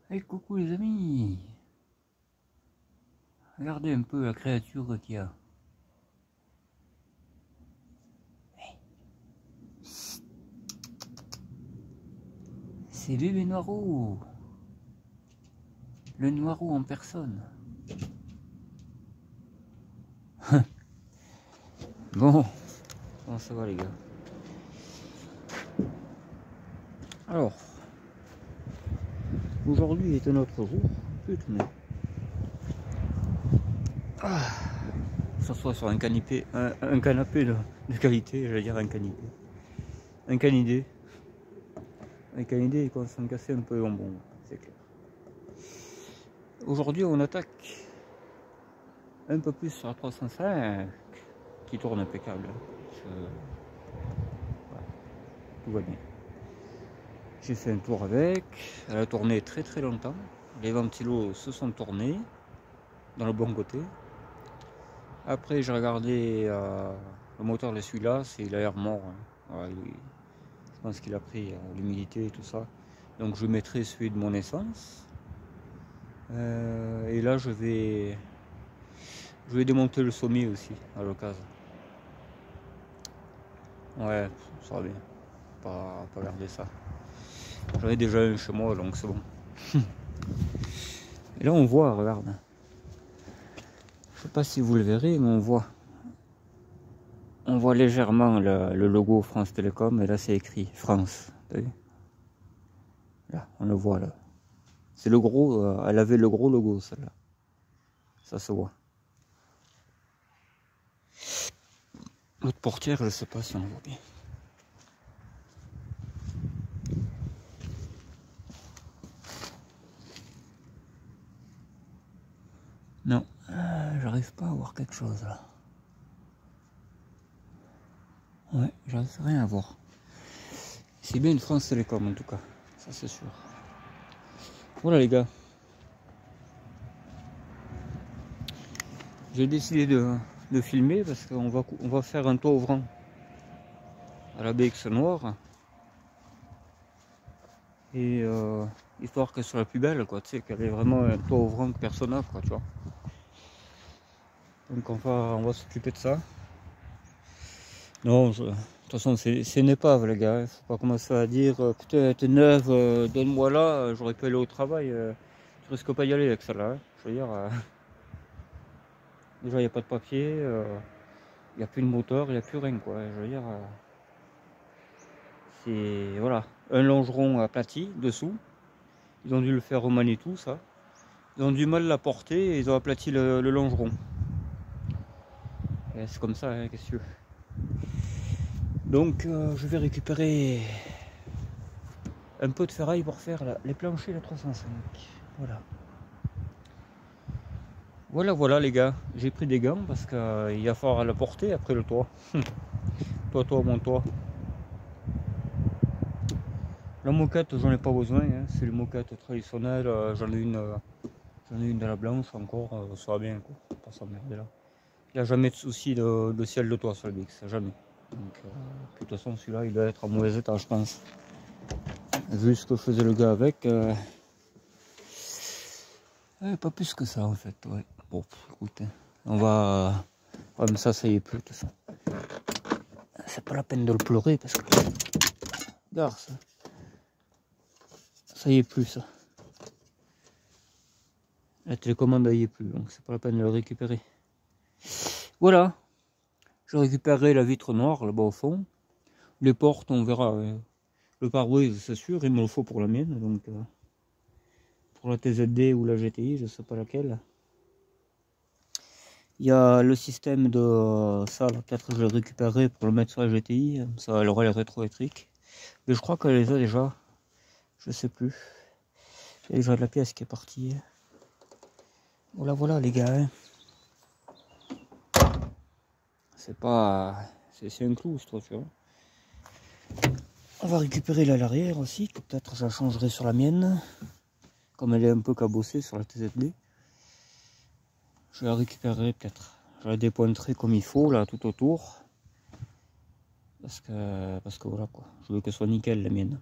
Hey, coucou les amis. Regardez un peu la créature qu'il y a. C'est bébé Noirou. Le Noirou en personne. Bon, comment ça va les gars? Alors, aujourd'hui est un autre jour. Putain. S'assoit sur un canapé, un canapé de qualité, j'allais dire un canapé. Un canidé. Un canidé, il commence à me casser un peu les bonbons, c'est clair. Aujourd'hui, on attaque un peu plus sur la 305 qui tourne impeccable. Voilà, tout va bien. J'ai fait un tour avec, elle a tourné très très longtemps. Les ventilos se sont tournés dans le bon côté. Après j'ai regardé le moteur de celui-là, il a l'air mort. Hein. Voilà, je pense qu'il a pris l'humidité et tout ça. Donc je mettrai celui de mon essence. Et là je vais démonter le sommier aussi à l'occasion. Ouais, ça va bien. Pas garder ça. J'en ai déjà un chez moi donc c'est bon. Et là on voit, regarde. Je sais pas si vous le verrez, mais on voit légèrement le logo France Télécom, et là c'est écrit France. T'as vu? Là, on le voit là. C'est le gros, elle avait le gros logo celle-là. Ça se voit. L'autre portière, je sais pas si on le voit bien. Non, j'arrive pas à voir quelque chose là. Ouais, j'arrive rien à voir. C'est bien une France Télécom en tout cas, ça c'est sûr. Voilà les gars. J'ai décidé de filmer parce qu'on va faire un toit ouvrant à la BX Noire. Et histoire qu'elle soit la plus belle, quoi, tu sais, qu'elle ait vraiment un toit ouvrant que personne n'a, quoi, tu vois. Donc on va s'occuper de ça. Non, de toute façon, c'est une épave, les gars. Faut pas commencer à dire putain, t'es neuve, donne-moi là, j'aurais pu aller au travail. Je risque pas d'y aller avec celle-là. Hein. Je veux dire, déjà, il n'y a pas de papier, il n'y a plus de moteur, il n'y a plus rien, quoi. Je veux dire, c'est. Voilà. Un longeron aplati dessous. Ils ont dû le faire remanier tout, ça. Ils ont du mal à la porter et ils ont aplati le longeron. C'est comme ça, hein, qu'est-ce que tu veux. Donc je vais récupérer un peu de ferraille pour faire les planchers de la 305. Voilà. Voilà les gars, j'ai pris des gants parce qu'il va falloir la porter après le toit. Toi, mon toit. La moquette, j'en ai pas besoin, hein. C'est une moquette traditionnelle. J'en ai une de la blanche encore, ça va bien, quoi. Pas s'emmerder là. Il n'y a jamais de souci de ciel de toit sur le BX, jamais. Donc, de toute façon, celui-là, il doit être en mauvais état, je pense. Vu ce que faisait le gars avec, pas plus que ça en fait. Ouais. Bon, écoute, on va. Ouais, mais ça y est plus, de toute façon. C'est pas la peine de le pleurer parce que. Regarde ça. Ça y est plus, ça. La télécommande y est plus, donc c'est pas la peine de le récupérer. Voilà. Je récupérerai la vitre noire là-bas au fond. Les portes, on verra. Le pare-brise, c'est sûr, il me le faut pour la mienne, donc. Pour la TZD ou la GTI, je sais pas laquelle. Il y a le système de ça, là, peut-être que je le récupérerai pour le mettre sur la GTI, ça elle aura les rétro-électriques. Mais je crois qu'elle les a déjà, je sais plus. Il y a déjà de la pièce qui est partie. Voilà les gars. Hein. C'est pas. C'est un clou, cette voiture. On va récupérer là l'arrière aussi, que peut-être ça changerait sur la mienne. Comme elle est un peu cabossée sur la TZD. Je la récupérerai peut-être. Je la dépointerai comme il faut là tout autour. Parce que voilà quoi. Je veux qu'elle soit nickel la mienne.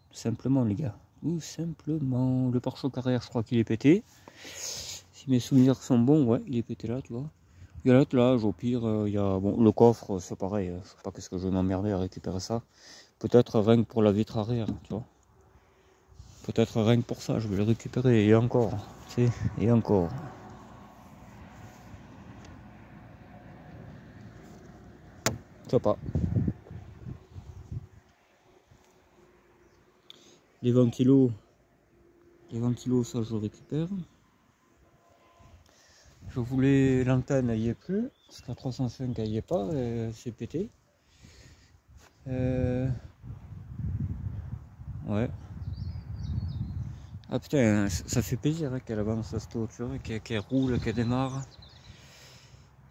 Tout simplement les gars. Ou simplement le pare-choc arrière, je crois qu'il est pété. Si mes souvenirs sont bons, ouais, il est pété là, tu vois. Il y a l'attelage, au pire, il y a bon, le coffre, c'est pareil. Je sais pas qu'est-ce que je vais m'emmerder à récupérer ça. Peut-être rien que pour la vitre arrière, tu vois. Peut-être rien que pour ça, je vais le récupérer. Et encore, tu sais, et encore. Je sais pas. Les ventilos, ça je récupère. Je voulais l'antenne, elle y est plus. Parce qu'à 305, elle y est pas, c'est pété. Ouais. Ah putain, ça fait plaisir hein, qu'elle avance cette voiture, qu'elle roule, qu'elle démarre.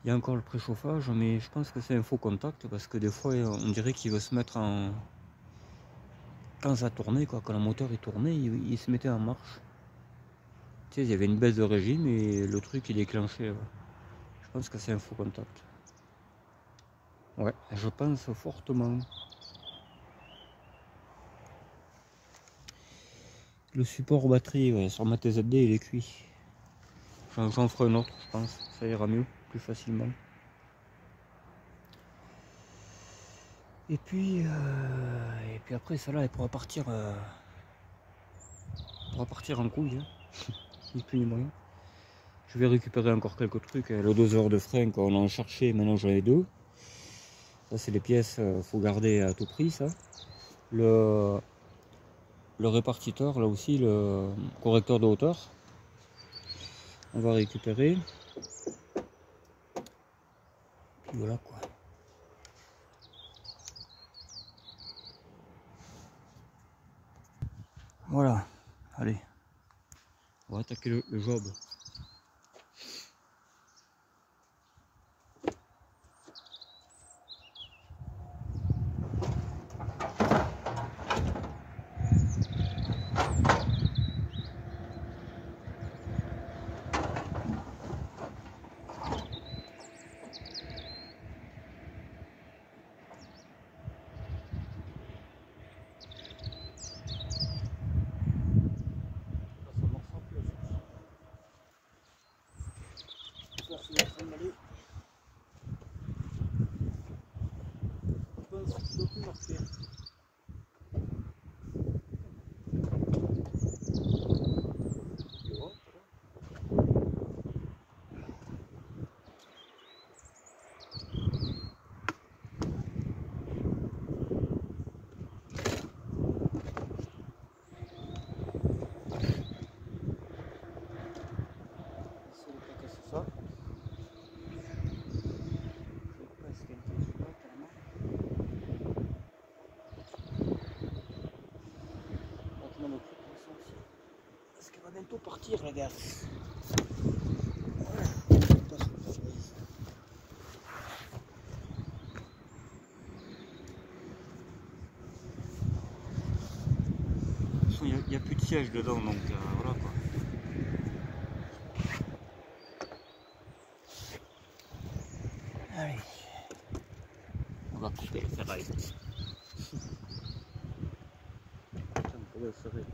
Il y a encore le préchauffage, mais je pense que c'est un faux contact parce que des fois on dirait qu'il veut se mettre en... Quand ça tournait, quoi, quand le moteur est tourné, il se mettait en marche. Tu sais, il y avait une baisse de régime et le truc il déclenchait. Ouais. Je pense que c'est un faux contact. Ouais, je pense fortement. Le support batterie ouais, sur ma TZD il est cuit. J'en ferai un autre, je pense. Ça ira mieux, plus facilement. Et puis après, celle-là, elle pourra partir en couille. Hein. Ni plus ni moins. Je vais récupérer encore quelques trucs. Le doseur de frein qu'on en cherchait, maintenant j'en ai deux. Ça, c'est les pièces, faut garder à tout prix, ça. Le répartiteur, là aussi, le correcteur de hauteur. On va récupérer. Puis voilà quoi. Voilà, allez, on va attaquer le job. Parce qu'elle va bientôt partir la gare. Il n'y a plus de siège dedans, donc voilà quoi. Allez, on va couper le ferraille. Comment ça serait?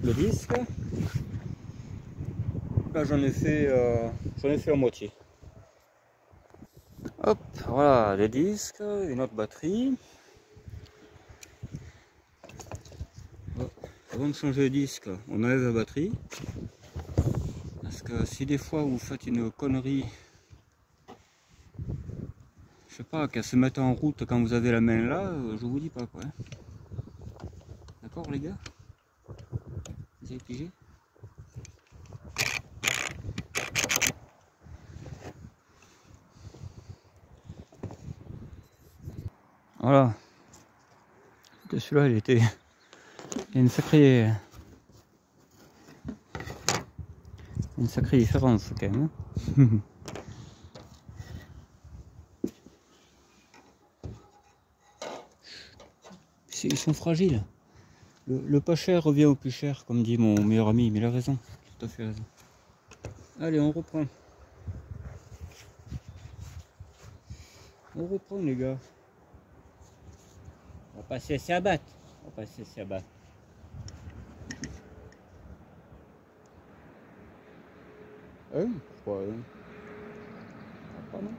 le disque. Là j'en ai fait la moitié. Hop, voilà les disques, une autre batterie. Avant de changer le disque, on enlève la batterie. Parce que si des fois vous faites une connerie, je sais pas, qu'elle se mette en route quand vous avez la main là, je vous dis pas quoi. Hein. D'accord les gars? Vous avez pigé? Voilà. Celui-là il était... Il y a une sacrée différence quand même. Hein. Ils sont fragiles. Le pas cher revient au plus cher, comme dit mon meilleur ami, mais il a raison, tout à fait raison. Allez, on reprend. On reprend les gars. On va passer à battre. On va passer à battre. Pourquoi pas non.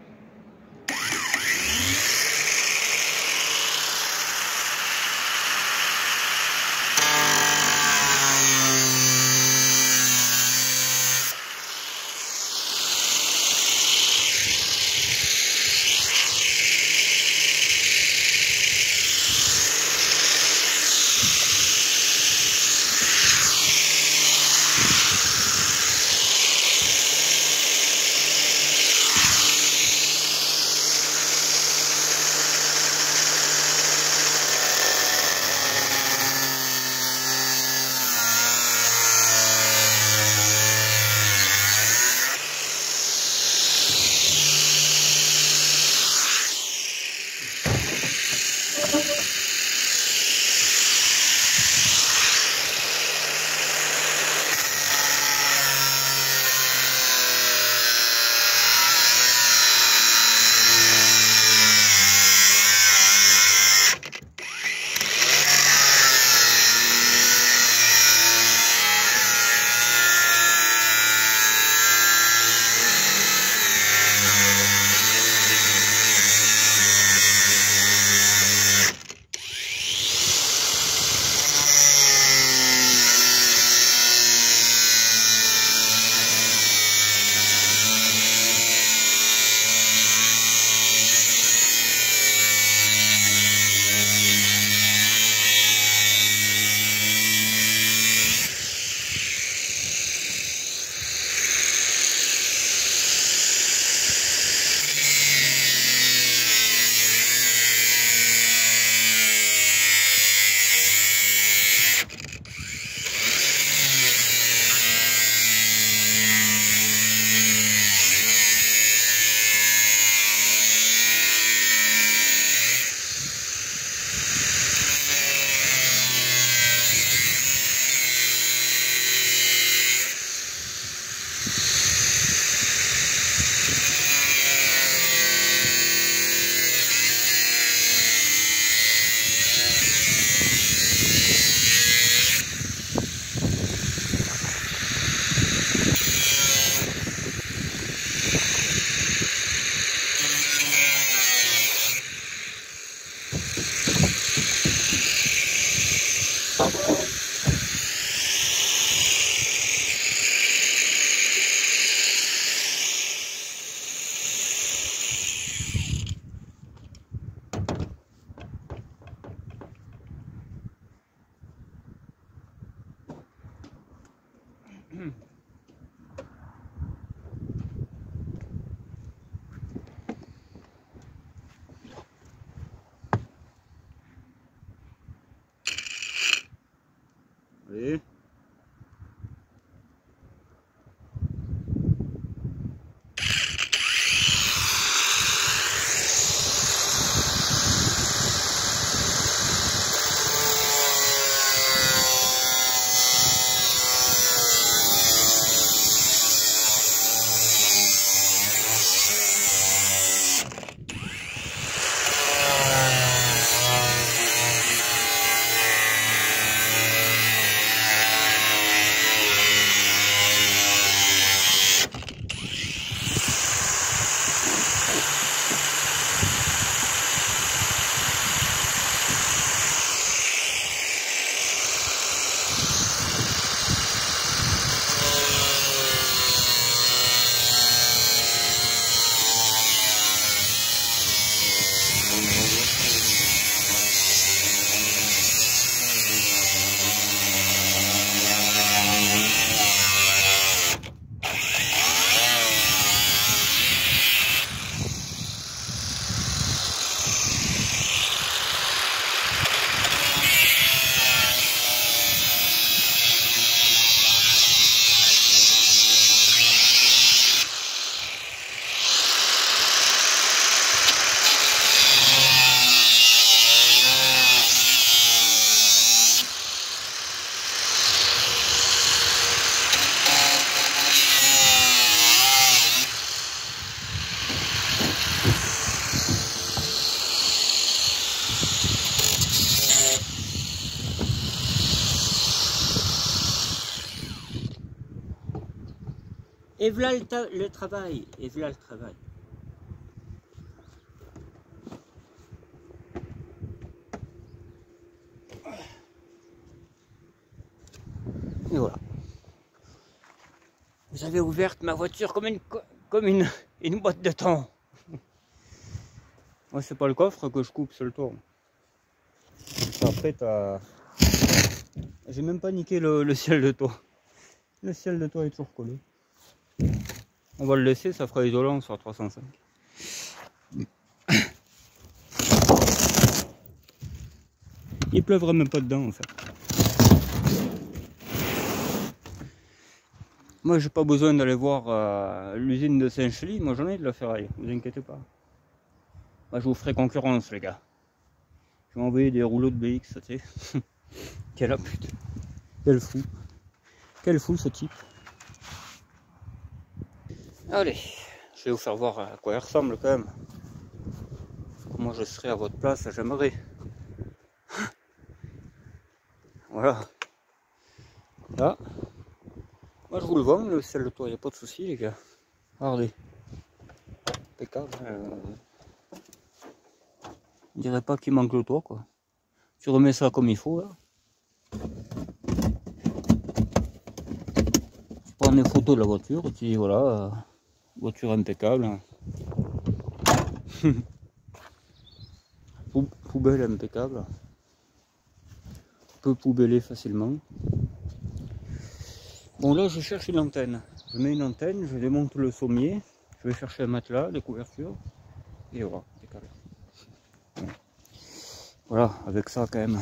Allez. Et voilà le travail. Et voilà le travail. Et voilà. Vous avez ouvert ma voiture comme une boîte de thon. Moi, c'est pas le coffre que je coupe, c'est le tour. Après, j'ai même pas niqué le ciel de toit. Le ciel de toit est toujours collé. On va le laisser, ça fera isolant sur 305. Il pleuvra même pas dedans en fait. Moi j'ai pas besoin d'aller voir l'usine de Saint-Chély, moi j'en ai de la ferraille, vous inquiétez pas. Moi je vous ferai concurrence les gars. Je vais envoyer des rouleaux de BX, tu sais. Quelle pute. Quel fou. Quel fou ce type. Allez, je vais vous faire voir à quoi il ressemble quand même. Comment je serais à votre place, j'aimerais. Voilà. Là. Moi je vous le vends, le ciel de toit, il n'y a pas de souci les gars. Regardez. Impeccable. On dirait pas qu'il manque le toit quoi. Tu remets ça comme il faut là. Tu prends des photos de la voiture et tu dis voilà, voiture impeccable. Poubelle impeccable. On peut poubeller facilement. Bon là je cherche une antenne. Je mets une antenne, je démonte le sommier, je vais chercher un matelas, des couvertures. Et voilà, impeccable. Voilà, avec ça quand même.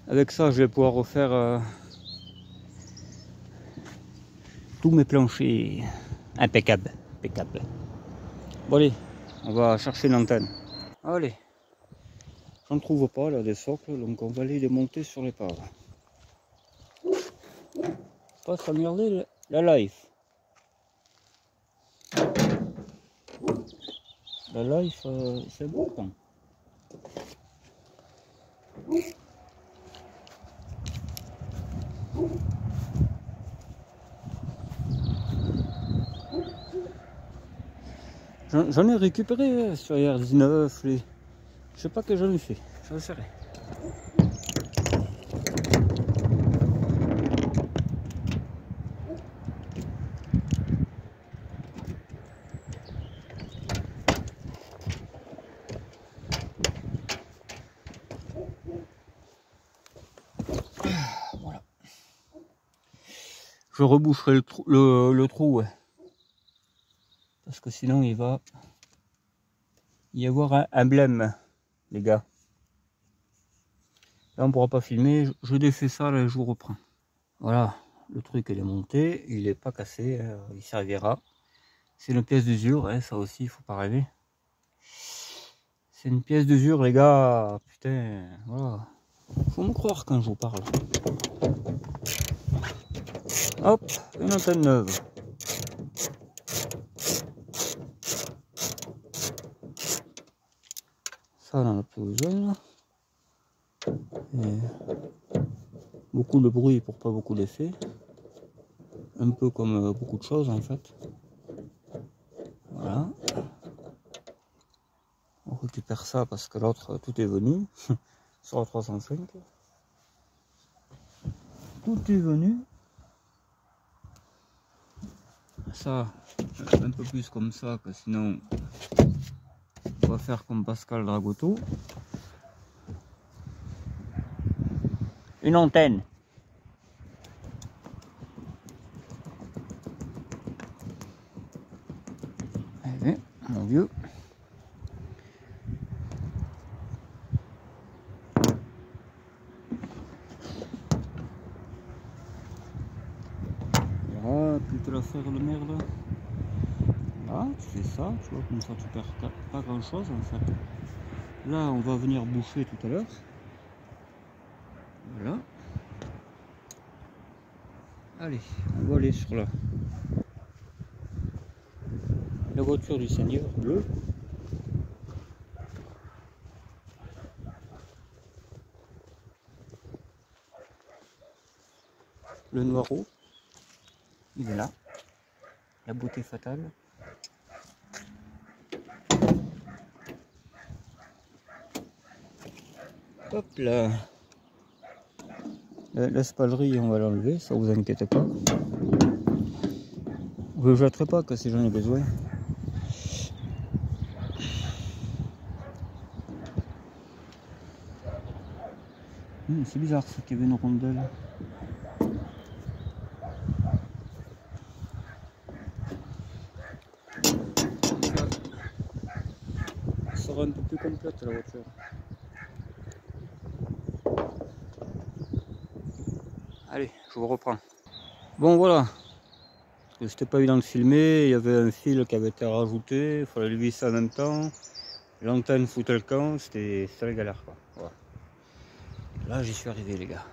Avec ça je vais pouvoir refaire tous mes planchers. Impeccable, impeccable. Bon allez, on va chercher une antenne. Allez, j'en trouve pas là des socles, donc on va les démonter sur l'épave. Passe à regarder la life. La life, c'est important. J'en ai récupéré sur R19, je sais pas que j'en ai fait, je sais rien. Voilà. Je reboucherai le trou, ouais. Parce que sinon il va y avoir un blême, les gars. Là on pourra pas filmer, je défais ça, là je vous reprends. Voilà, le truc il est monté, il est pas cassé, il servira. C'est une pièce d'usure, hein, ça aussi il faut pas rêver. C'est une pièce d'usure les gars, putain, voilà. Faut me croire quand je vous parle. Hop, une antenne neuve. Ça on en a plus besoin là. Et beaucoup de bruit pour pas beaucoup d'effet. Un peu comme beaucoup de choses en fait. Voilà. On récupère ça parce que l'autre tout est venu. Sur la 305. Tout est venu. Ça, un peu plus comme ça, que sinon on va faire comme Pascal Dragotto. Une antenne. Allez, mon vieux. Là, plus que l'affaire de merde. Là, tu fais ça, tu vois, comme ça tu perds pas grand chose en fait. Là, on va venir boucher tout à l'heure. Voilà. Allez, on va aller sur la voiture du Seigneur bleu. Le Noiro. Il est là. La beauté fatale. Hop là. La spalerie, on va l'enlever, ça vous inquiétez pas. Je ne le jetterai pas que si j'en ai besoin. C'est bizarre ça qu'il y avait une rondelle. Ça sera un peu plus complète la voiture. Allez, je vous reprends. Bon voilà. C'était pas évident de filmer, il y avait un fil qui avait été rajouté, il fallait le visser en même temps. L'antenne foutait le camp, c'était la galère quoi. Voilà. Là j'y suis arrivé les gars.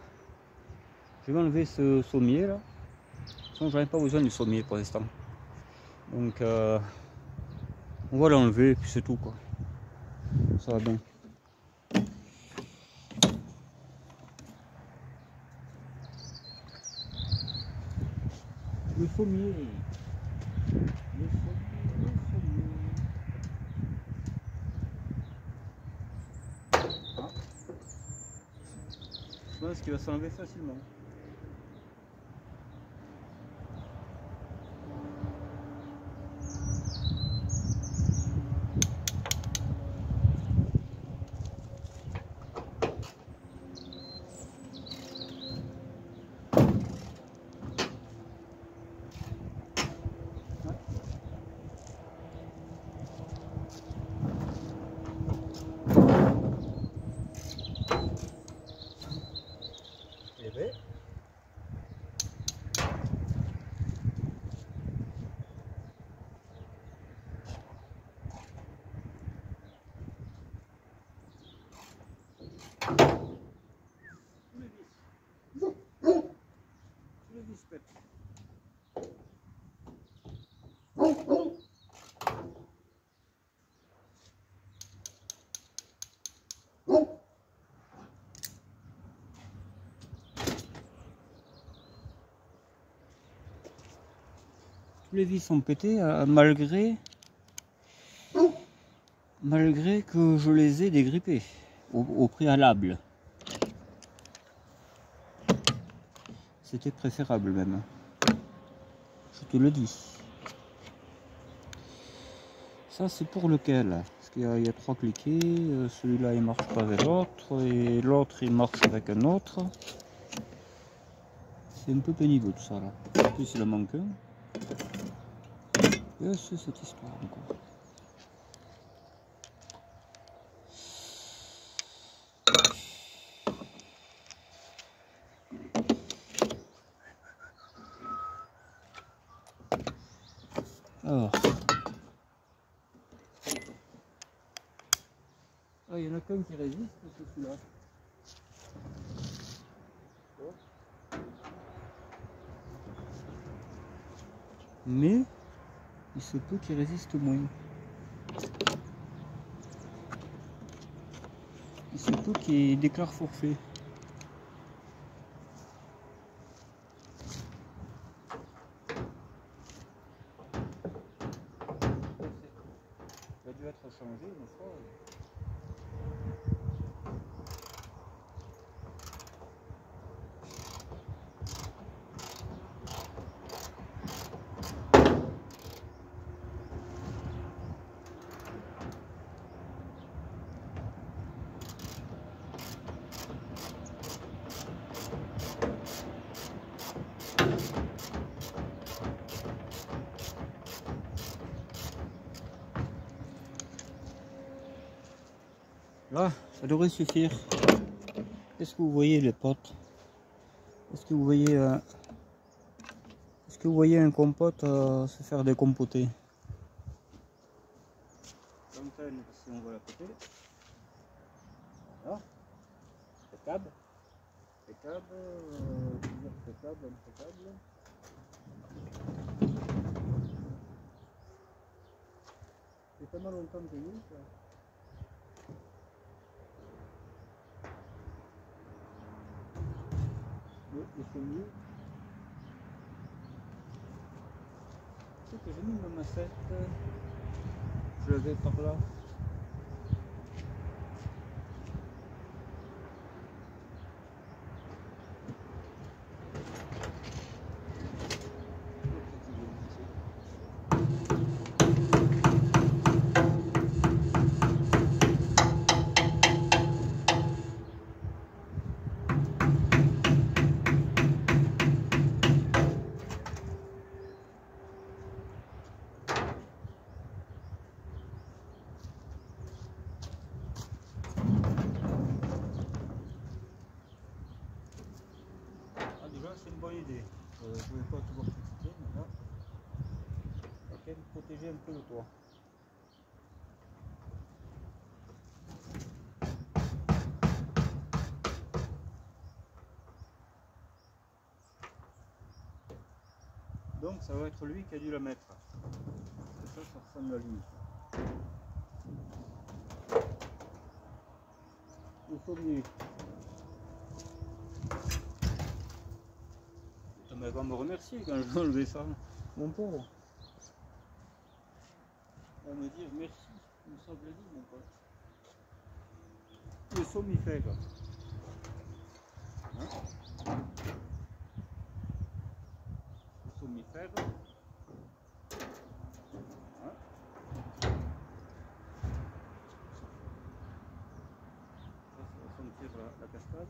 Je vais enlever ce sommier là. Sinon j'en ai pas besoin du sommier pour l'instant. Donc on va l'enlever et puis c'est tout quoi. Ça va bien. Le sommier. Le sommier. Ah. Je pense qu'il va s'enlever facilement. Tous les vis sont pétés malgré que je les ai dégrippés au préalable. C'était préférable même. Je te le dis. Ça c'est pour lequel? Parce qu'il y a 3 cliquets. Celui-là il marche pas avec l'autre. Et l'autre il marche avec un autre. C'est un peu pénible tout ça là. En plus il en manque un. Et c'est cette histoire encore. Alors. Ah, il y en a qu'un qui résiste, c'est celui-là. Mais il se peut qu'il résiste moins. Il se peut qu'il déclare forfait. Il a dû être changé une fois. Là, ça devrait suffire. Est-ce que vous voyez les potes? Est-ce que vous voyez un compote se faire décompoter? L'antenne, si on va la péter. Voilà. Impeccable. Impeccable. Impeccable, impeccable. C'est tellement longtemps que j'ai eu ça. Le sommier. C'est que j'ai mis ma massette. Je l'avais par là. C'est une bonne idée. Je ne vais pas toujours critiquer, mais là, il va quand même protéger un peu le toit. Donc ça va être lui qui a dû la mettre. Ça ressemble à lui. Le sommier. Elle va me remercier quand je vais enlever ça, mon pauvre. Elle va me dire merci, il me semble dit mon pote. Le sommifère. Hein? Le sommifère. Hein? Ça va sentir la cascade.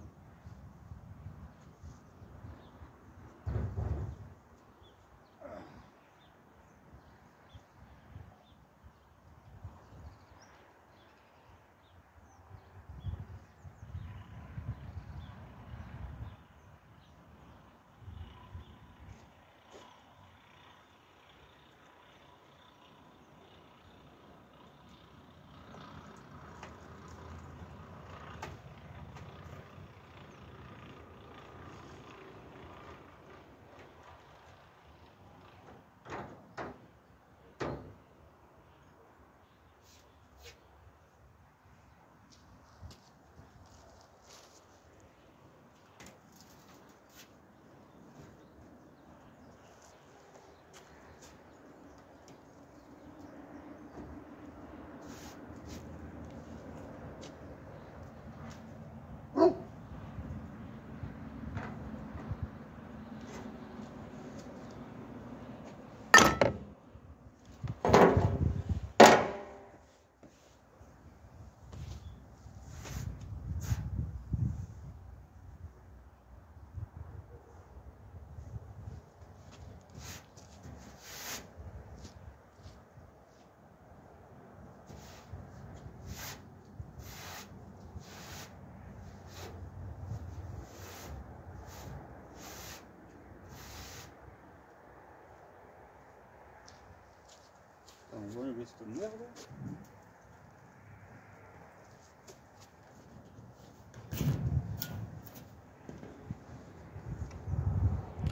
On va enlever cette merde.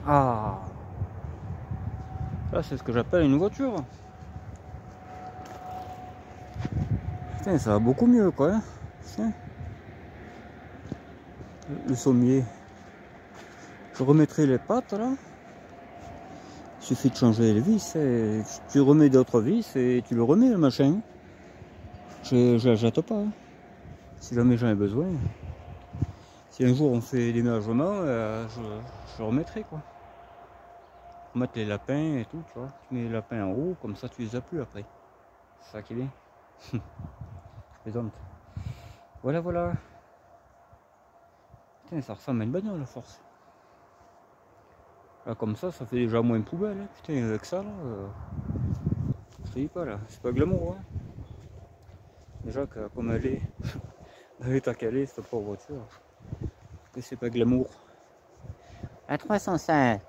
Ah, ça c'est ce que j'appelle une voiture. Putain, ça va beaucoup mieux quoi. Hein. Le sommier. Je remettrai les pattes là. Il suffit de changer les vis. Et tu remets d'autres vis et tu le remets le machin. Je la jette pas. Hein. Si jamais j'en ai besoin. Si un jour on fait déménagement, je remettrai quoi. Remettre les lapins et tout, tu vois. Tu mets les lapins en haut, comme ça tu les as plus après. C'est ça qui est bien. Je plaisante. Voilà, voilà. Putain, ça ressemble à une bagnole à force. Là, comme ça fait déjà moins de poubelle. Hein. Putain, avec ça, là, je te dis pas, là, c'est pas glamour. Hein. Déjà, comme elle est, elle est à caler, cette pauvre voiture. Et c'est pas glamour. À 305.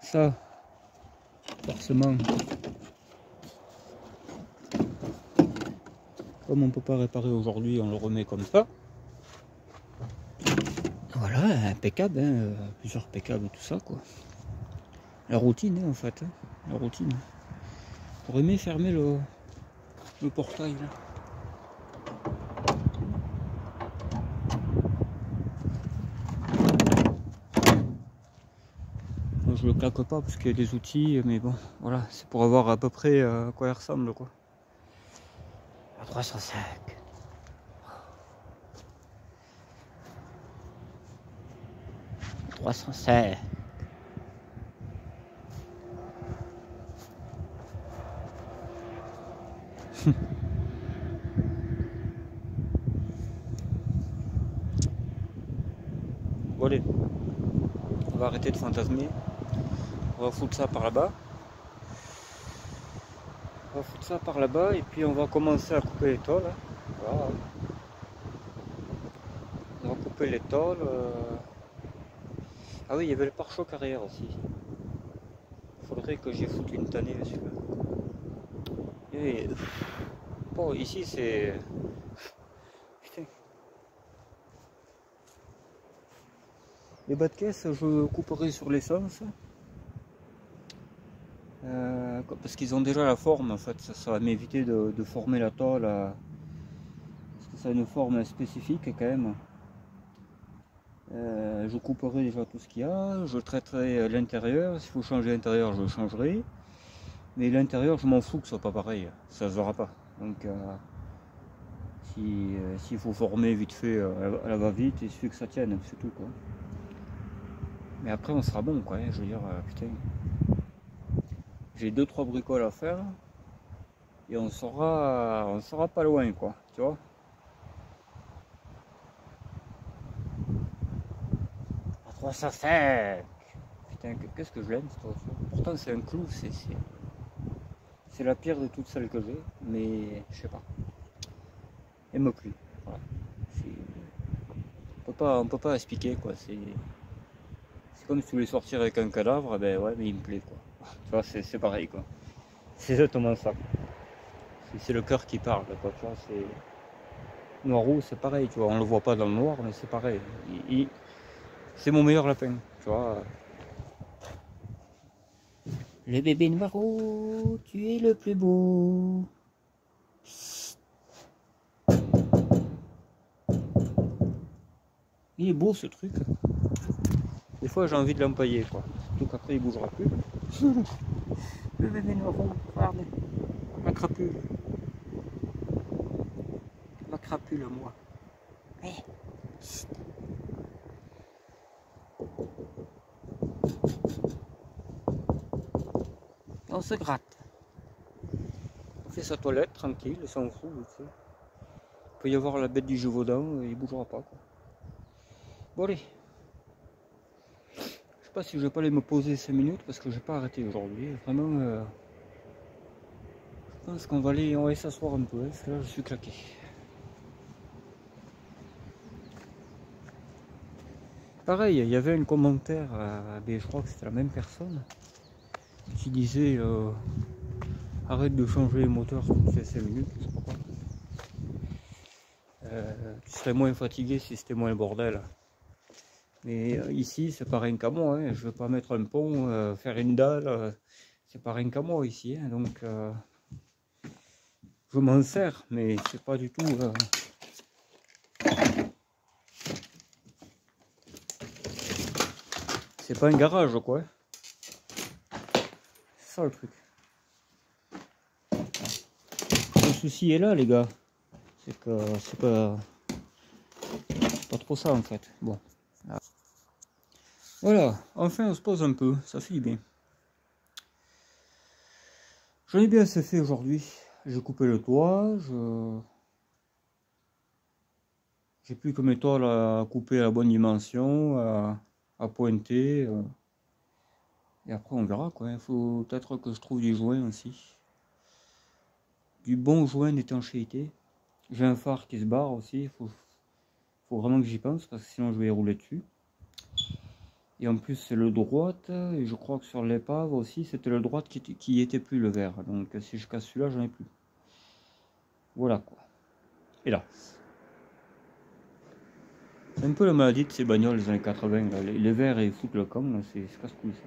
Ça, forcément, comme on peut pas réparer aujourd'hui, on le remet comme ça. Voilà, impeccable, hein, plusieurs impeccables et tout ça quoi. La routine hein, en fait, hein, la routine. J'aurais aimé fermer le portail là. je le claque pas parce qu'il y a des outils, mais bon, voilà, c'est pour avoir à peu près à quoi il ressemble, quoi. À 305. Bon allez, on va arrêter de fantasmer. On va foutre ça par là-bas. On va foutre ça par là-bas et puis on va commencer à couper les tôles. Voilà. On va couper les tôles. Ah oui, il y avait le pare-choc arrière aussi. Il faudrait que j'y foute une tannée celui-là. Et bon, ici c'est... Putain. Les bas de caisse, je couperai sur l'essence. Parce qu'ils ont déjà la forme, en fait, ça va m'éviter de former la tôle. Parce que ça a une forme spécifique quand même. Je couperai déjà tout ce qu'il y a, je traiterai l'intérieur, s'il faut changer l'intérieur je le changerai, mais l'intérieur je m'en fous que ce soit pas pareil, ça se verra pas. Donc s'il faut former vite fait à la va-vite, il suffit que ça tienne, c'est tout quoi. Mais après on sera bon quoi, hein, je veux dire, putain. J'ai 2-3 bricoles à faire et on sera pas loin quoi, tu vois. À 305. Putain, qu'est-ce que je l'aime cette voiture. Pourtant c'est un clou, c'est la pire de toutes celles que j'ai, mais je sais pas. Elle me plaît. Voilà. On peut pas expliquer quoi. C'est comme si tu voulais sortir avec un cadavre, ben ouais, mais il me plaît quoi. Tu vois, c'est pareil quoi. C'est exactement ça. C'est le cœur qui parle quoi. Tu vois, c'est noir roux, c'est pareil. Tu vois, on le voit pas dans le noir, mais c'est pareil. C'est mon meilleur lapin. Tu vois. Le bébé Noirou, tu es le plus beau. Il est beau ce truc. Des fois j'ai envie de l'empailler quoi. Surtout qu'après il bougera plus. Le bébé Noirou, regardez. Ma crapule. Ma crapule à moi. Hey. On se gratte. On fait sa toilette tranquille, il s'en fout. Tu sais. Il peut y avoir la bête du Gévaudan, il bougera pas quoi. Bon allez. Je sais pas si je vais pas aller me poser 5 minutes parce que j'ai pas arrêté aujourd'hui. Vraiment, je pense qu'on va aller s'asseoir un peu, hein, parce que là je suis claqué. Pareil, il y avait un commentaire, je crois que c'était la même personne, qui disait arrête de changer les moteurs toutes les 5 minutes, je sais pas quoi. Tu serais moins fatigué si c'était moins le bordel. Mais ici, c'est pas rien qu'à moi, hein. Je veux pas mettre un pont, faire une dalle, c'est pas rien qu'à moi ici, hein. Donc je m'en sers, mais c'est pas du tout. C'est pas un garage quoi. C'est ça le truc. Le souci est là les gars. C'est que c'est pas trop ça en fait. Bon. Voilà, enfin on se pose un peu, ça fait du bien. J'en ai bien assez fait aujourd'hui. J'ai coupé le toit, j'ai plus que mes toiles à couper à la bonne dimension, à pointer. Et après on verra quoi. Il faut peut-être que je trouve du joint aussi. Du bon joint d'étanchéité. J'ai un phare qui se barre aussi, il faut vraiment que j'y pense parce que sinon je vais y rouler dessus. Et en plus c'est le droite, et je crois que sur l'épave aussi c'était le droite qui était plus le vert. Donc si je casse celui-là j'en ai plus. Voilà quoi. Et là. C'est un peu la maladie de ces bagnoles des années 80. Là. Les verts ils foutent le camp, c'est casse-couille ça.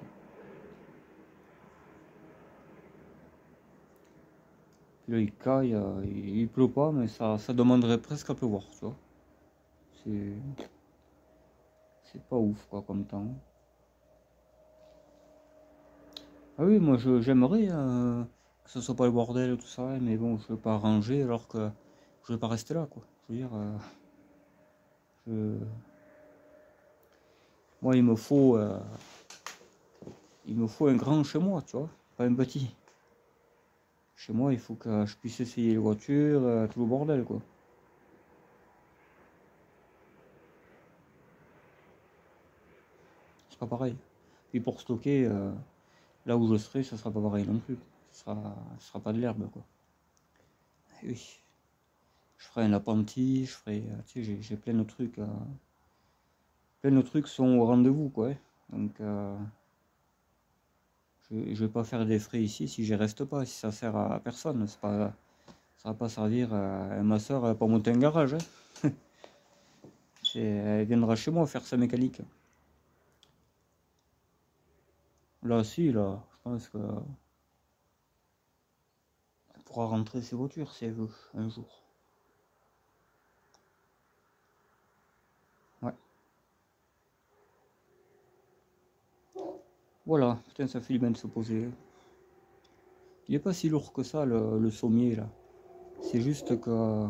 Puis là il caille, il pleut pas mais ça demanderait presque à pleuvoir, tu vois. C'est pas ouf quoi comme temps. Ah oui, moi j'aimerais que ce soit pas le bordel tout ça, mais bon, je veux pas ranger alors que je veux pas rester là, quoi. Je veux dire, je- moi il me faut un grand chez moi, tu vois, pas un petit. Chez moi, il faut que je puisse essayer les voitures, tout le bordel, quoi. C'est pas pareil. Et pour stocker, là où je serai, ça sera pas pareil non plus. Ce sera pas de l'herbe, quoi. Et oui, je ferai un appentis, je ferai, tu sais, j'ai plein de trucs, plein de trucs sont au rendez-vous, quoi. Ouais. Donc, je vais pas faire des frais ici si j'y reste pas, si ça sert à personne. C'est pas, ça va pas servir à ma soeur pour monter un garage. Hein. Elle viendra chez moi faire sa mécanique. Là, si, là, je pense que elle pourra rentrer ses voitures si elle veut, un jour. Ouais. Voilà, putain, ça fait du bien de se poser. Il est pas si lourd que ça, le sommier, là. C'est juste que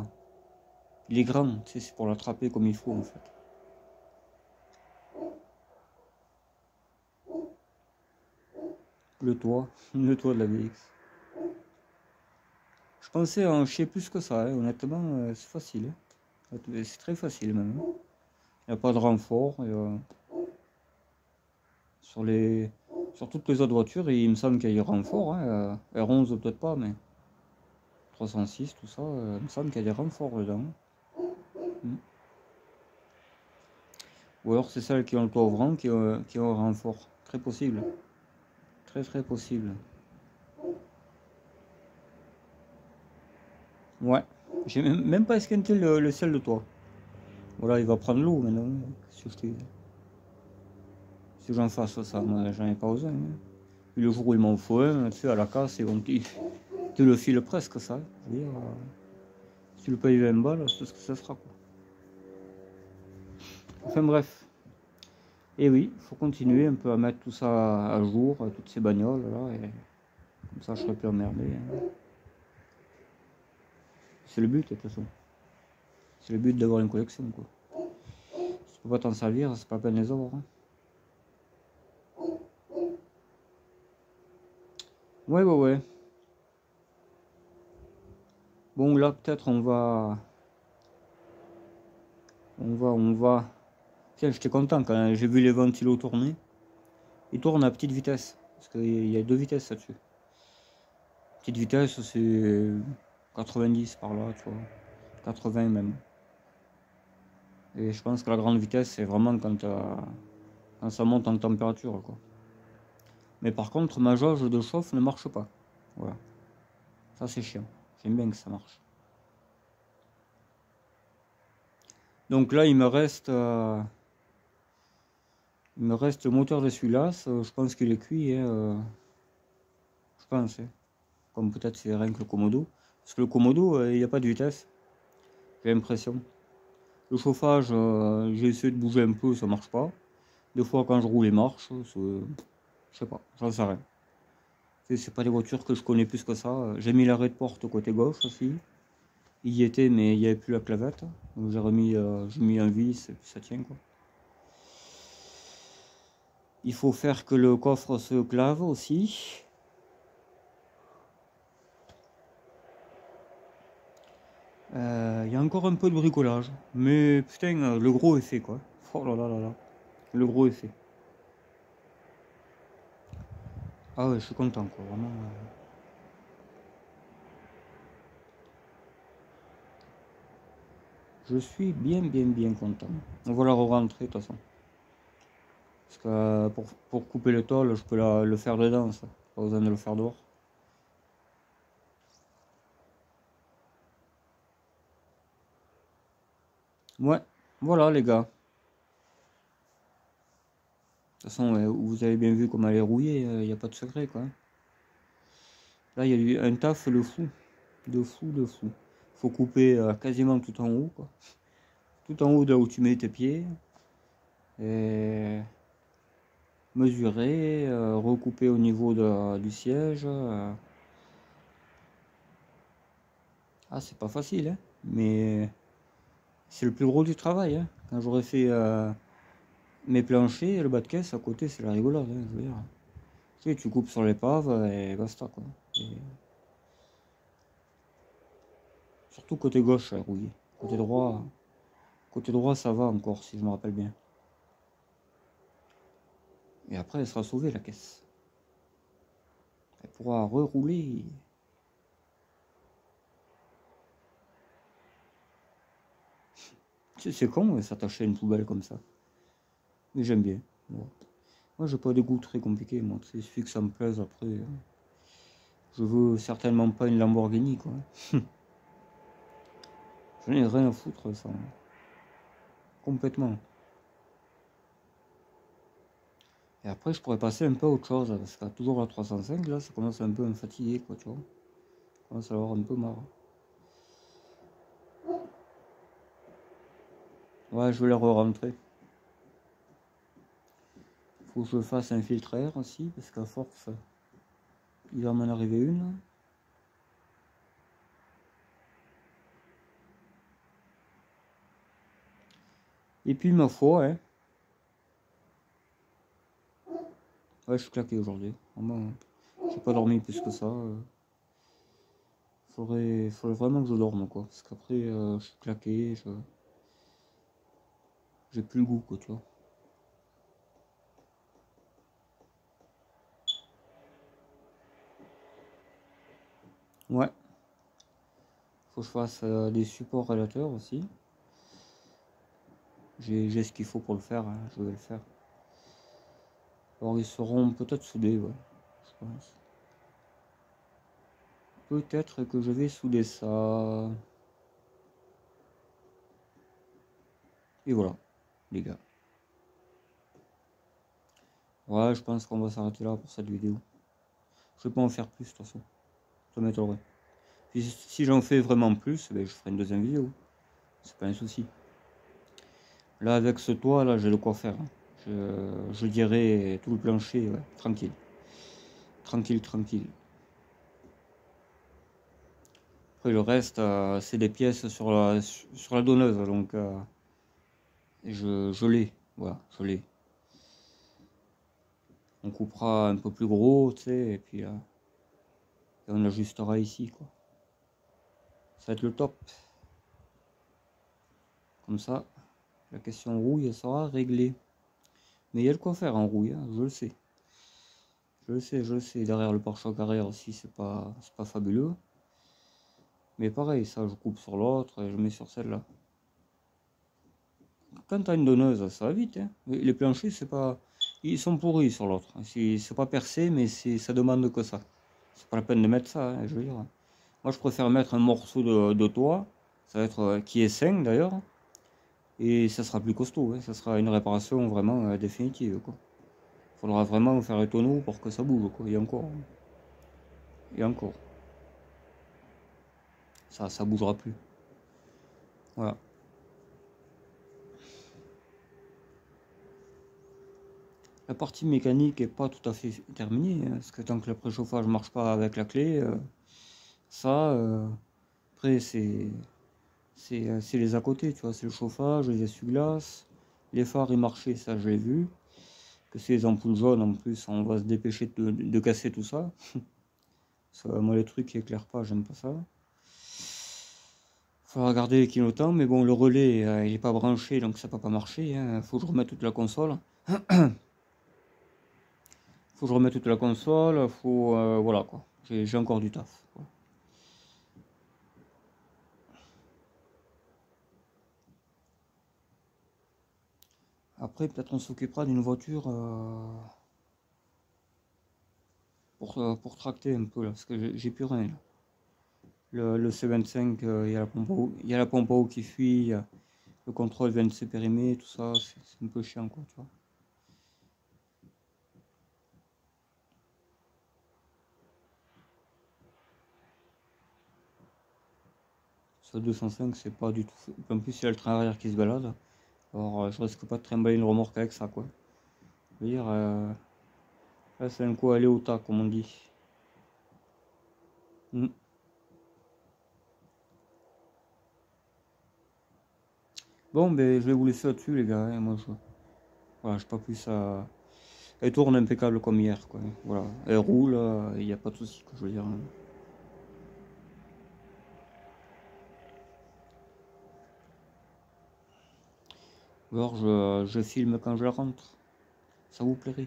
il est grand, tu sais, c'est pour l'attraper comme il faut, en fait. Le toit, le toit de la VX. Je pensais en chier plus que ça, hein. Honnêtement, c'est facile. Hein. C'est très facile même. Hein. Il n'y a pas de renfort. Sur sur toutes les autres voitures, il me semble qu'il y a du renfort. Hein. R11 peut-être pas, mais 306, tout ça, il me semble qu'il y a des renforts dedans. Mm. Ou alors c'est celles qui ont le toit ouvrant qui ont un renfort. Très possible. Très très possible. Ouais. J'ai même pas esquinté le ciel de toit. Voilà, il va prendre l'eau maintenant. Si si j'en fasse ça, moi j'en ai pas besoin. Hein. Et le jour où il m'en faut un, tu sais, à la casse, ils te le filent presque ça. Je veux dire, si tu le payes 20 balles, c'est ce que ça sera. Quoi. Enfin bref. Et oui, il faut continuer un peu à mettre tout ça à jour, toutes ces bagnoles là, et comme ça je serai plus emmerdé. Hein. C'est le but de toute façon. C'est le but d'avoir une collection quoi. Si tu peux pas t'en servir, c'est pas la peine de les avoir. Hein. Ouais, ouais, ouais. Bon là peut-être on va. Tiens, j'étais content quand j'ai vu les ventilos tourner. Ils tournent à petite vitesse. Parce qu'il y a deux vitesses là-dessus. Petite vitesse, c'est 90 par là, tu vois. 80 même. Et je pense que la grande vitesse, c'est vraiment quand ça monte en température, quoi. Mais par contre, ma jauge de chauffe ne marche pas. Voilà. Ça, c'est chiant. J'aime bien que ça marche. Donc là, il me reste le moteur d'essuie-glace. Je pense qu'il est cuit. Hein, je pense. Hein. Comme peut-être c'est rien que le Komodo. Parce que le Komodo, il n'y a pas de vitesse. J'ai l'impression. Le chauffage, j'ai essayé de bouger un peu, ça marche pas. Des fois, quand je roule, il marche. Je sais pas, j'en sais rien. C'est pas des voitures que je connais plus que ça. J'ai mis l'arrêt de porte côté gauche aussi. Il y était, mais il n'y avait plus la clavette. Donc j'ai mis un vis et puis ça tient quoi. Il faut faire que le coffre se clave aussi. Il y a encore un peu de bricolage. Mais putain, le gros est fait quoi. Oh là là là là. Le gros est fait. Ah ouais, je suis content quoi, vraiment. Je suis bien content. On va la re-rentrer de toute façon. Parce que pour couper le tôle, je peux le faire dedans ça. Pas besoin de le faire dehors. Ouais, voilà les gars. De toute façon, vous avez bien vu comment elle est rouillée, il n'y a pas de secret quoi. Là, il y a eu un taf de fou. De fou, de fou. Faut couper quasiment tout en haut quoi. Tout en haut de là où tu mets tes pieds. Et mesurer, recouper au niveau du siège. Ah, c'est pas facile, hein, mais c'est le plus gros du travail, hein. Quand j'aurais fait mes planchers, le bas de caisse à côté, c'est la rigolade, hein, je veux dire. Tu sais, tu coupes sur l'épave et basta, quoi. Et surtout côté gauche, rouillé. Côté droit, ça va encore, si je me rappelle bien. Et après, elle sera sauvée, la caisse. Elle pourra rerouler. Tu sais, c'est con, s'attacher à une poubelle comme ça. Mais j'aime bien. Bon. Moi, j'ai pas des goûts très compliqués, moi. Il suffit que ça me plaise après. Je veux certainement pas une Lamborghini, quoi. J'en ai rien à foutre, ça. Complètement. Et après, je pourrais passer un peu à autre chose, parce qu'à toujours la 305, là, ça commence un peu à me fatiguer, quoi, tu vois. Je commence à avoir un peu marre. Ouais, je vais la re-rentrer. Faut que je fasse un filtre air aussi, parce qu'à force, il va m'en arriver une. Et puis, ma foi, hein. Ouais, je suis claqué aujourd'hui. Vraiment, j'ai pas dormi plus que ça. Faudrait vraiment que je dorme, quoi. Parce qu'après, je suis claqué, j'ai plus le goût, quoi, tu vois. Ouais, faut que je fasse des supports rélateurs aussi. J'ai ce qu'il faut pour le faire, hein, je vais le faire. Alors ils seront peut-être soudés, ouais, je pense. Peut-être que je vais souder ça. Et voilà, les gars. Ouais, je pense qu'on va s'arrêter là pour cette vidéo. Je vais pas en faire plus de toute façon. Ça m'étonnerait. Puis si j'en fais vraiment plus, ben, je ferai une deuxième vidéo. C'est pas un souci. Là, avec ce toit, là, j'ai de quoi faire, hein. Je dirais tout le plancher, ouais, tranquille. Tranquille, tranquille. Après, le reste, c'est des pièces sur la donneuse, donc je l'ai. Voilà, je l'ai. On coupera un peu plus gros, tu sais, et puis et on ajustera ici, quoi. Ça va être le top. Comme ça, la question rouille sera réglée. Mais il y a de quoi faire en rouille, hein, je le sais. Je le sais, je le sais. Derrière le pare-choc arrière aussi, c'est pas fabuleux. Mais pareil, ça, je coupe sur l'autre et je mets sur celle-là. Quand t'as une donneuse, ça va vite, hein. Les planchers, c'est pas... Ils sont pourris sur l'autre. C'est pas percé, mais ça demande que ça. C'est pas la peine de mettre ça, hein, je veux dire. Moi, je préfère mettre un morceau de toit, ça va être qui est sain d'ailleurs, et ça sera plus costaud, hein. Ça sera une réparation vraiment définitive, quoi. Faudra vraiment faire un tonneau pour que ça bouge, quoi. Et encore, et encore. Ça bougera plus. Voilà. La partie mécanique est pas tout à fait terminée, hein, parce que tant que le préchauffage marche pas avec la clé, ça, après c'est les à côté, tu vois, c'est le chauffage, les essuie-glaces, les phares ils marchaient, ça je l'ai vu. Que c'est les ampoules jaunes en plus, on va se dépêcher de casser tout ça. Moi les trucs qui éclairent pas, j'aime pas ça. Faut regarder les clignotants, mais bon le relais il est pas branché donc ça peut pas marcher, hein. Faut que je remette toute la console. Faut que je remette toute la console, faut voilà quoi. J'ai encore du taf, quoi. Après peut-être on s'occupera d'une voiture pour tracter un peu là, parce que j'ai plus rien là. Le C25, il y a la pompe à eau, il y a la pompe à eau qui fuit, le contrôle vient de se périmer, tout ça, c'est un peu chiant quoi, tu vois. Ça 205 c'est pas du tout. En plus il y a le train arrière qui se balade. Alors je risque pas de trimballer une remorque avec ça quoi. Je veux dire, là c'est un coup aller au tas, comme on dit. Bon, ben je vais vous laisser là-dessus, les gars. Hein. Moi, voilà, j'ai pas plus à. Elle tourne impeccable comme hier, quoi. Voilà, elle roule, il n'y a pas de souci, quoi, je veux dire. Hein. Alors, je filme quand je rentre. Ça vous plairait?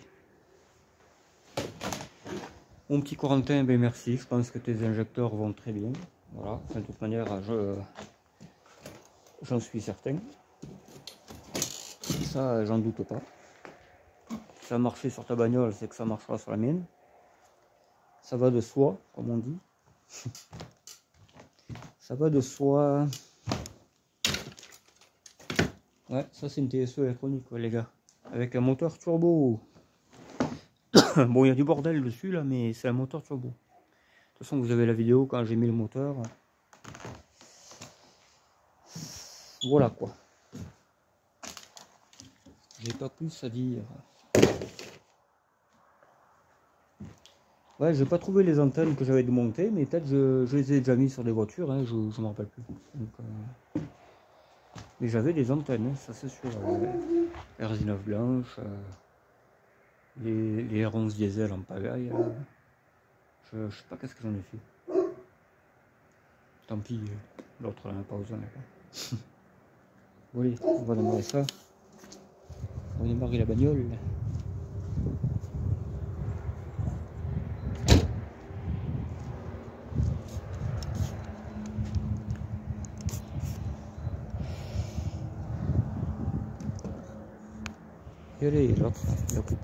Mon petit Corentin, ben merci. Je pense que tes injecteurs vont très bien. Voilà, de toute manière, j'en suis certain. Ça, j'en doute pas. Si ça a marché sur ta bagnole, c'est que ça marchera sur la mienne. Ça va de soi, comme on dit. Ça va de soi. Ouais, ça c'est une TSE électronique, ouais, les gars. Avec un moteur turbo. Bon, il y a du bordel dessus, là, mais c'est un moteur turbo. De toute façon, vous avez la vidéo quand j'ai mis le moteur. Voilà, quoi. J'ai pas plus à dire. Ouais, j'ai pas trouvé les antennes que j'avais démontées, mais peut-être je les ai déjà mis sur des voitures, hein, je m'en rappelle plus. Donc, mais j'avais des antennes, hein, ça c'est sûr. R19 blanche, les R11 diesel en pagaille. Je sais pas qu'est-ce que j'en ai fait. Tant pis, l'autre n'en a pas besoin. Bon, allez, on va démarrer ça. On va démarrer la bagnole. Et allez, l'autre, il a coupé.